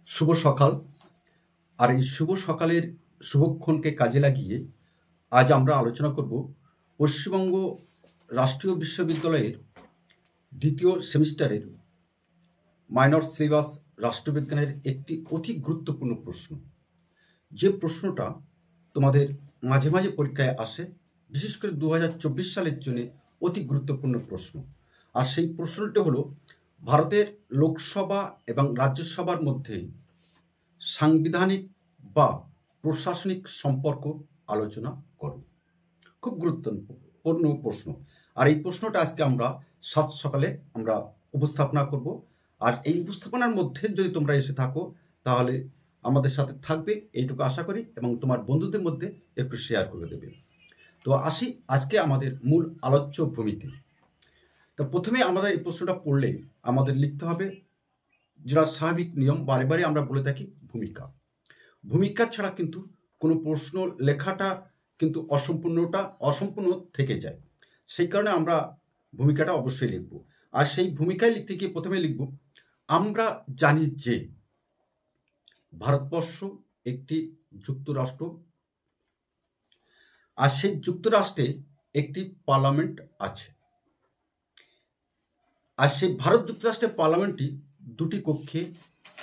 শুভ সকাল। আর এই শুভ সকালের শুভক্ষণকে কাজে লাগিয়ে আজ আমরা আলোচনা করব পশ্চিমবঙ্গ রাষ্ট্রীয় বিশ্ববিদ্যালয়ের দ্বিতীয় সেমিস্টারের মাইনর সিলেবাস রাষ্ট্রবিজ্ঞানের একটি অতি গুরুত্বপূর্ণ প্রশ্ন। যে প্রশ্নটা তোমাদের মাঝে মাঝে পরীক্ষায় আসে, বিশেষ করে 2024 সালের জন্য অতি গুরুত্বপূর্ণ প্রশ্ন। আর সেই প্রশ্নটি হলো, ভারতের লোকসভা এবং রাজ্যসভার মধ্যে সাংবিধানিক বা প্রশাসনিক সম্পর্ক আলোচনা করো। খুব গুরুত্বপূর্ণ প্রশ্ন। আর এই প্রশ্নটা আজকে আমরা সাত সকালে আমরা উপস্থাপনা করব। আর এই উপস্থাপনার মধ্যে যদি তোমরা এসে থাকো তাহলে আমাদের সাথে থাকবে এইটুকু আশা করি, এবং তোমার বন্ধুদের মধ্যে একটু শেয়ার করে দেবে। তো আসি আজকে আমাদের মূল আলোচ্য ভূমিতে। তো প্রথমে আমাদের এই প্রশ্নটা পড়লে আমাদের লিখতে হবে, যেটা স্বাভাবিক নিয়ম, বারে বারে আমরা বলে থাকি, ভূমিকা। ভূমিকা ছাড়া কিন্তু কোনো প্রশ্ন লেখাটা কিন্তু অসম্পূর্ণ থেকে যায়। সেই কারণে আমরা ভূমিকাটা অবশ্যই লিখব। আর সেই ভূমিকায় লিখতে গিয়ে প্রথমে লিখব, আমরা জানি যে ভারতবর্ষ একটি যুক্তরাষ্ট্র, আর সেই যুক্তরাষ্ট্রে একটি পার্লামেন্ট আছে। আর সেই ভারত যুক্তরাষ্ট্রের পার্লামেন্টটি দুটি কক্ষে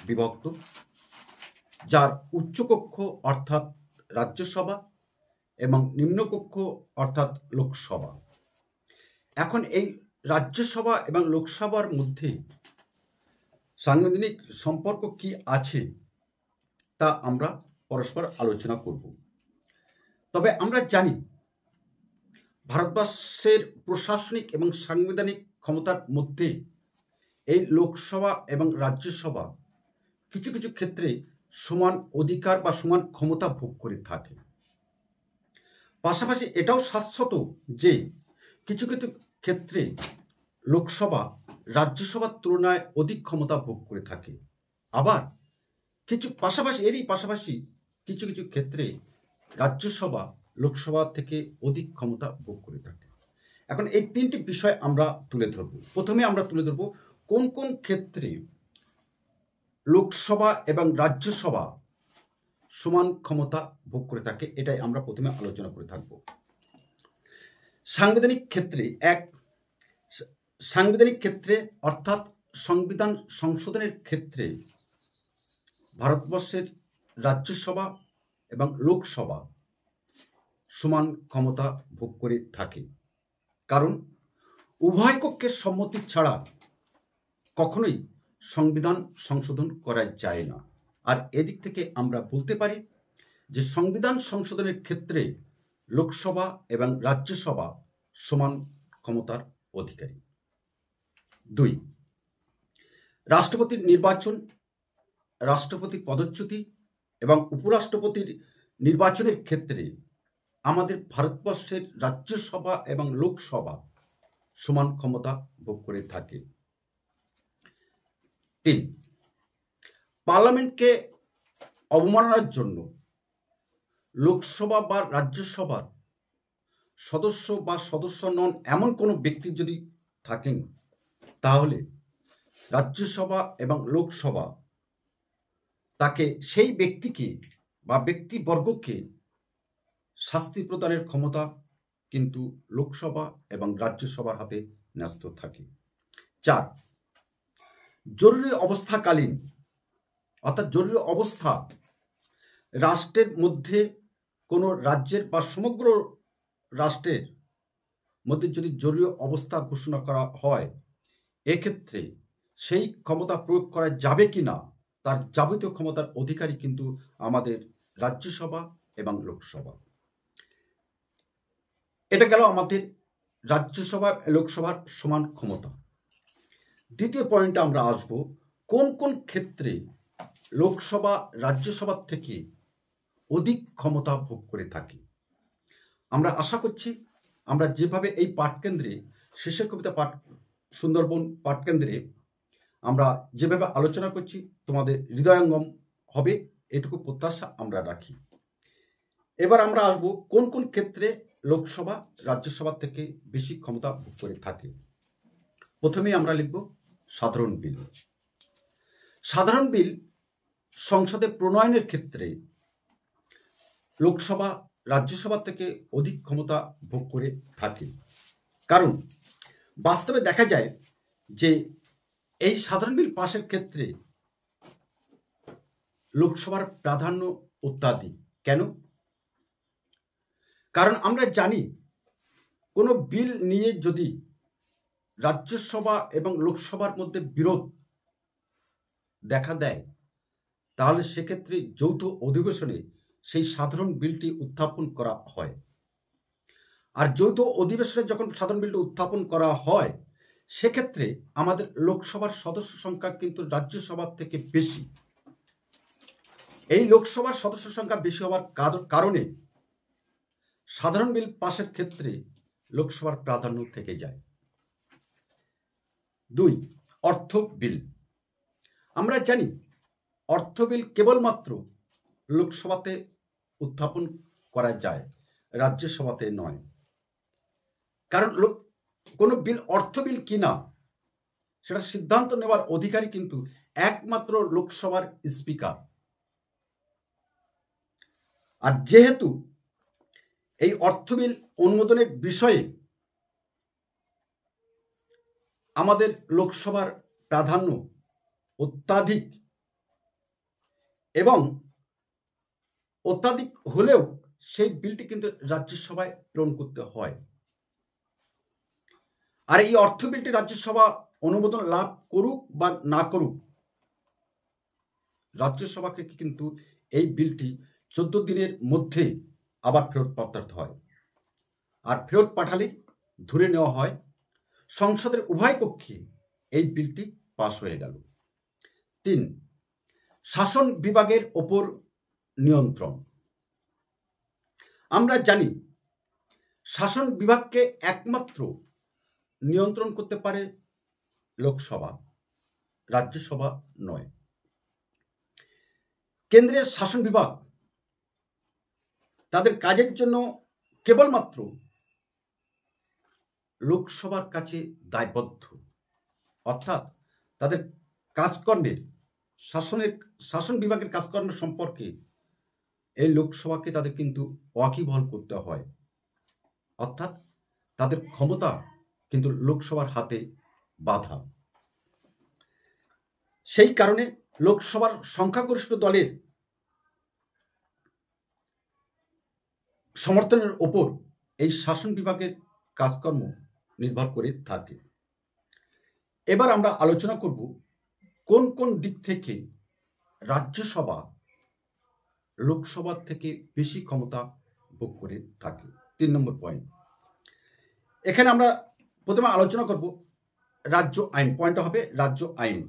বিভক্ত, যার উচ্চকক্ষ অর্থাৎ রাজ্যসভা এবং নিম্নকক্ষ অর্থাৎ লোকসভা। এখন এই রাজ্যসভা এবং লোকসভার মধ্যে সাংবিধানিক সম্পর্ক কি আছে তা আমরা পরস্পর আলোচনা করব। তবে আমরা জানি ভারতবর্ষের প্রশাসনিক এবং সাংবিধানিক ক্ষমতার মধ্যে এই লোকসভা এবং রাজ্যসভা কিছু কিছু ক্ষেত্রে সমান অধিকার বা সমান ক্ষমতা ভোগ করে থাকে। পাশাপাশি এটাও শাশ্বত যে কিছু কিছু ক্ষেত্রে লোকসভা রাজ্যসভার তুলনায় অধিক ক্ষমতা ভোগ করে থাকে। আবার এরই পাশাপাশি কিছু কিছু ক্ষেত্রে রাজ্যসভা লোকসভা থেকে অধিক ক্ষমতা ভোগ করে থাকে। এখন এই তিনটি বিষয় আমরা তুলে ধরব। প্রথমে আমরা তুলে ধরব কোন কোন ক্ষেত্রে লোকসভা এবং রাজ্যসভা সমান ক্ষমতা ভোগ করে থাকে, এটাই আমরা প্রথমে আলোচনা করে থাকব। সাংবিধানিক ক্ষেত্রে অর্থাৎ সংবিধান সংশোধনের ক্ষেত্রে ভারতবর্ষের রাজ্যসভা এবং লোকসভা সমান ক্ষমতা ভোগ করে থাকে, কারণ উভয় কক্ষের সম্মতি ছাড়া কখনোই সংবিধান সংশোধন করা যায় না। আর এদিক থেকে আমরা বলতে পারি যে সংবিধান সংশোধনের ক্ষেত্রে লোকসভা এবং রাজ্যসভা সমান ক্ষমতার অধিকারী। 2, রাষ্ট্রপতির নির্বাচন, রাষ্ট্রপতি পদচ্যুতি এবং উপরাষ্ট্রপতির নির্বাচনের ক্ষেত্রে আমাদের ভারতবর্ষের রাজ্যসভা এবং লোকসভা সমান ক্ষমতা ভোগ করে থাকে। 3, পার্লামেন্টকে অবমাননার জন্য লোকসভা বা রাজ্যসভার সদস্য নন এমন কোনো ব্যক্তি যদি থাকেন, তাহলে রাজ্যসভা এবং লোকসভা তাকে সেই ব্যক্তিকে বা ব্যক্তিবর্গকে শাস্তি প্রদানের ক্ষমতা কিন্তু লোকসভা এবং রাজ্যসভার হাতে ন্যস্ত থাকে। 4, জরুরি অবস্থাকালীন অর্থাৎ জরুরি অবস্থা রাষ্ট্রের মধ্যে কোনো রাজ্যের বা সমগ্র রাষ্ট্রের মধ্যে যদি জরুরি অবস্থা ঘোষণা করা হয়, এক্ষেত্রে সেই ক্ষমতা প্রয়োগ করা যাবে কি না তার যাবতীয় ক্ষমতার অধিকারী কিন্তু আমাদের রাজ্যসভা এবং লোকসভা। এটা গেল আমাদের রাজ্যসভা লোকসভার সমান ক্ষমতা। দ্বিতীয় পয়েন্টে আমরা আসব, কোন কোন ক্ষেত্রে লোকসভা রাজ্যসভার থেকে অধিক ক্ষমতা ভোগ করে থাকে। আমরা আশা করছি আমরা যেভাবে এই পাঠকেন্দ্রে শেষের কবিতা সুন্দরবন পাঠকেন্দ্রে আমরা যেভাবে আলোচনা করছি তোমাদের হৃদয়ঙ্গম হবে, এটুকু প্রত্যাশা আমরা রাখি। এবার আমরা আসব কোন কোন ক্ষেত্রে লোকসভা রাজ্যসভা থেকে বেশি ক্ষমতা ভোগ করে থাকে। প্রথমে আমরা লিখব সাধারণ বিল। সাধারণ বিল সংসদে প্রণয়নের ক্ষেত্রে লোকসভা রাজ্যসভা থেকে অধিক ক্ষমতা ভোগ করে থাকে। কারণ বাস্তবে দেখা যায় যে এই সাধারণ বিল পাশের ক্ষেত্রে লোকসভার প্রাধান্য অত্যাধিক। কেন? কারণ আমরা জানি কোনো বিল নিয়ে যদি রাজ্যসভা এবং লোকসভার মধ্যে বিরোধ দেখা দেয়, তাহলে সেক্ষেত্রে যৌথ অধিবেশনে সেই সাধারণ বিলটি উত্থাপন করা হয়। আর যৌথ অধিবেশনে যখন সাধারণ বিলটি উত্থাপন করা হয়, সেক্ষেত্রে আমাদের লোকসভার সদস্য সংখ্যা কিন্তু রাজ্যসভার থেকে বেশি। এই লোকসভার সদস্য সংখ্যা বেশি হওয়ার কারণে সাধারণ বিল পাশের ক্ষেত্রে লোকসভার প্রাধান্য থেকে যায়। 2, অর্থ বিল। আমরা জানি অর্থ বিল কেবলমাত্র লোকসভাতে উত্থাপন করা যায়, রাজ্যসভাতে নয়। কারণ কোনো বিল অর্থ বিল কিনা সেটা সিদ্ধান্ত নেওয়ার অধিকারী কিন্তু একমাত্র লোকসভার স্পিকার। আর যেহেতু এই অর্থ বিল অনুমোদনের বিষয়ে আমাদের লোকসভার প্রাধান্য অত্যাধিক, এবং অত্যাধিক হলেও সেই বিলটি কিন্তু রাজ্যসভায় প্রেরণ করতে হয়। আর এই অর্থ বিলটি রাজ্যসভা অনুমোদন লাভ করুক বা না করুক, রাজ্যসভাকে কিন্তু এই বিলটি 14 দিনের মধ্যে আবার ফেরত পাঠাতে হয়। আর ফেরত পাঠালে ধরে নেওয়া হয় সংসদের উভয় কক্ষে এই বিলটি পাশ হয়ে গেল। 3, শাসন বিভাগের ওপর নিয়ন্ত্রণ। আমরা জানি শাসন বিভাগকে একমাত্র নিয়ন্ত্রণ করতে পারে লোকসভা, রাজ্যসভা নয়। কেন্দ্রের শাসন বিভাগ তাদের কাজের জন্য কেবলমাত্র লোকসভার কাছে দায়বদ্ধ, অর্থাৎ তাদের কাজকর্মের শাসন বিভাগের কাজকর্মের সম্পর্কে এই লোকসভাকে তাদের কিন্তু ওয়াকিবহাল করতে হয়, অর্থাৎ তাদের ক্ষমতা কিন্তু লোকসভার হাতে বাঁধা। সেই কারণে লোকসভার সংখ্যাগরিষ্ঠ দলের সমর্থনের ওপর এই শাসন বিভাগের কাজকর্ম নির্ভর করে থাকে। এবার আমরা আলোচনা করব কোন কোন দিক থেকে রাজ্যসভা লোকসভার থেকে বেশি ক্ষমতা ভোগ করে থাকে। 3 নম্বর পয়েন্ট। এখানে আমরা প্রথমে আলোচনা করব রাজ্য আইন। পয়েন্টটা হবে রাজ্য আইন।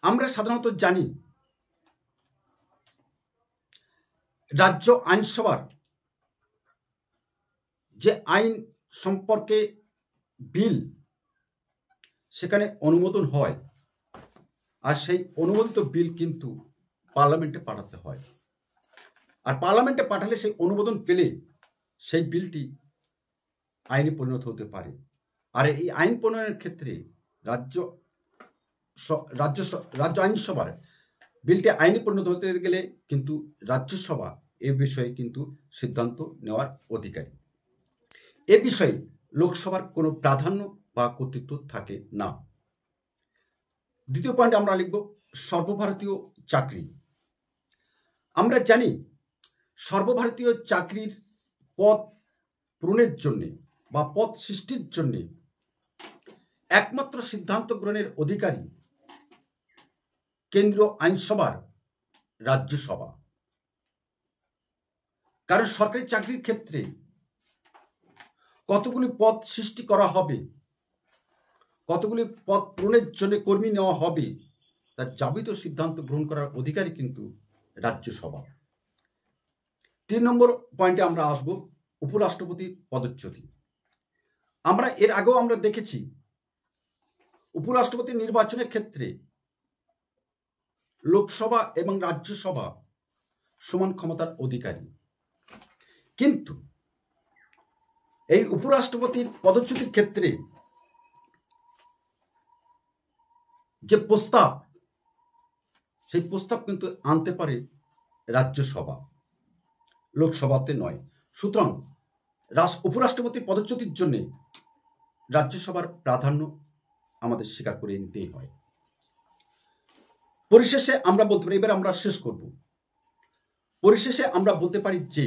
আমরা সাধারণত জানি রাজ্য আইনসভার যে আইন সম্পর্কে বিল সেখানে অনুমোদন হয়, আর সেই অনুমোদিত বিল কিন্তু পার্লামেন্টে পাঠাতে হয়। আর পার্লামেন্টে পাঠালে সেই অনুমোদন পেলে সেই বিলটি আইনে পরিণত হতে পারে। আর এই আইন প্রণয়নের ক্ষেত্রে রাজ্য আইনসভার বিলটি আইনে পরিণত হতে গেলে কিন্তু রাজ্যসভা এ বিষয়ে কিন্তু সিদ্ধান্ত নেওয়ার অধিকারী। এ বিষয়ে লোকসভার কোনো প্রাধান্য বা কর্তৃত্ব থাকে না। দ্বিতীয় পয়েন্ট আমরা লিখব সর্বভারতীয় চাকরি। আমরা জানি সর্বভারতীয় চাকরির পদ পূরণের জন্যে বা পদ সৃষ্টির জন্যে একমাত্র সিদ্ধান্ত গ্রহণের অধিকারী কেন্দ্রীয় আইনসভার রাজ্যসভা। কারণ সরকারি চাকরির ক্ষেত্রে কতগুলি পদ সৃষ্টি করা হবে, কতগুলি পদ পূরণের জন্য কর্মী নেওয়া হবে, তার যাবতীয় সিদ্ধান্ত গ্রহণ করার অধিকারী কিন্তু রাজ্যসভা। 3 নম্বর পয়েন্টে আমরা আসব উপরাষ্ট্রপতির পদচ্যুতি। আমরা এর আগেও আমরা দেখেছি উপরাষ্ট্রপতি নির্বাচনের ক্ষেত্রে লোকসভা এবং রাজ্যসভা সমান ক্ষমতার অধিকারী, কিন্তু এই উপরাষ্ট্রপতির পদচ্যুতির ক্ষেত্রে যে প্রস্তাব সেই প্রস্তাব কিন্তু আনতে পারে রাজ্যসভা, লোকসভাতে নয়। সুতরাং উপরাষ্ট্রপতির পদচ্যুতির জন্যে রাজ্যসভার প্রাধান্য আমাদের স্বীকার করে নিতেই হয়। পরিশেষে আমরা বলতে পারি, এবার আমরা শেষ করব, পরিশেষে আমরা বলতে পারি যে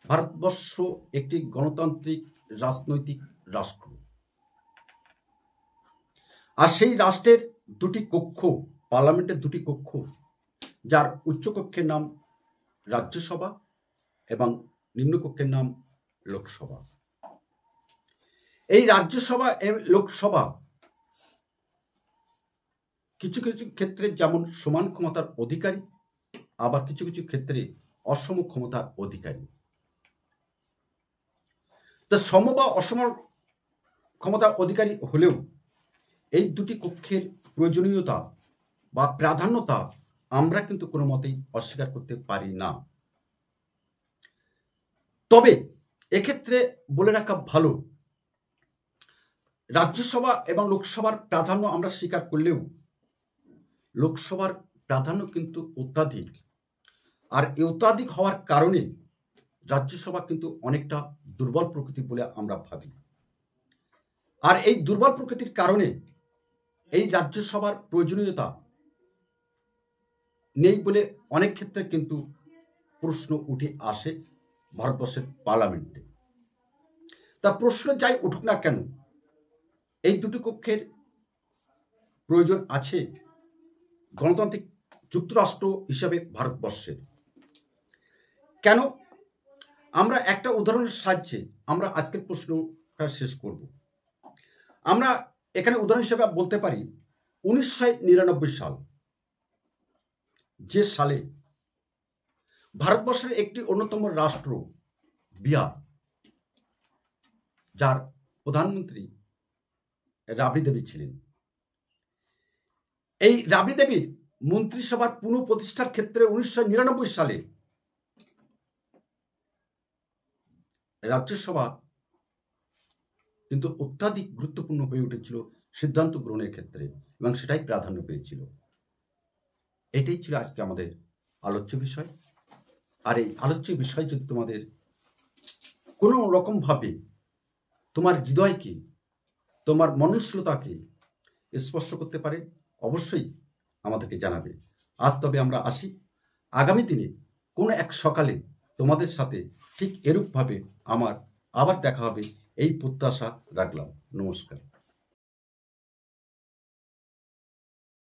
ভারতবর্ষ একটি গণতান্ত্রিক রাজনৈতিক রাষ্ট্র, আর সেই রাষ্ট্রের দুটি কক্ষ, পার্লামেন্টের দুটি কক্ষ, যার উচ্চকক্ষের নাম রাজ্যসভা এবং নিম্নকক্ষের নাম লোকসভা। এই রাজ্যসভা এবং লোকসভা কিছু কিছু ক্ষেত্রে যেমন সমান ক্ষমতার অধিকারী, আবার কিছু কিছু ক্ষেত্রে অসম ক্ষমতার অধিকারী। তো সম বা অসম ক্ষমতার অধিকারী হলেও এই দুটি কক্ষের প্রয়োজনীয়তা বা প্রাধান্যতা আমরা কিন্তু কোনো মতেই অস্বীকার করতে পারি না। তবে এক্ষেত্রে বলে রাখা ভালো, রাজ্যসভা এবং লোকসভার প্রাধান্য আমরা স্বীকার করলেও লোকসভার প্রাধান্য কিন্তু অত্যাধিক, আর এই অত্যাধিক হওয়ার কারণে রাজ্যসভা কিন্তু অনেকটা দুর্বল প্রকৃতি বলে আমরা ভাবি। আর এই দুর্বল প্রকৃতির কারণে এই রাজ্যসভার প্রয়োজনীয়তা নেই বলে অনেক ক্ষেত্রে কিন্তু প্রশ্ন উঠে আসে ভারতবর্ষের পার্লামেন্টে। তা প্রশ্ন যাই উঠুক না কেন, এই দুটি কক্ষের প্রয়োজন আছে গণতান্ত্রিক যুক্তরাষ্ট্র হিসাবে ভারতবর্ষের। কেন? আমরা একটা উদাহরণের সাহায্যে আমরা আজকের প্রশ্নটা শেষ করব। আমরা এখানে উদাহরণ হিসেবে বলতে পারি 1999 সাল, যে সালে ভারতবর্ষের একটি অন্যতম রাষ্ট্র বিহার, যার প্রধানমন্ত্রী রাবড়ি দেবী ছিলেন, এই রাবড়ি দেবীর মন্ত্রিসভার পুনঃপ্রতিষ্ঠার ক্ষেত্রে 1999 সালে রাজ্যসভা কিন্তু অত্যাধিক গুরুত্বপূর্ণ হয়ে উঠেছিল সিদ্ধান্ত গ্রহণের ক্ষেত্রে, এবং সেটাই প্রাধান্য পেয়েছিল। এটাই ছিল আজকে আমাদের আলোচ্য বিষয়। আর এই আলোচ্য বিষয় যদি তোমাদের কোনো রকমভাবে তোমার হৃদয়কে, তোমার মননশীলতাকে স্পর্শ করতে পারে, অবশ্যই আমাদেরকে জানাবে। আজ তবে আমরা আসি, আগামী দিনে কোনো এক সকালে তোমাদের সাথে ঠিক এরূপভাবে আমার আবার দেখা হবে, এই প্রত্যাশা রাখলাম। নমস্কার।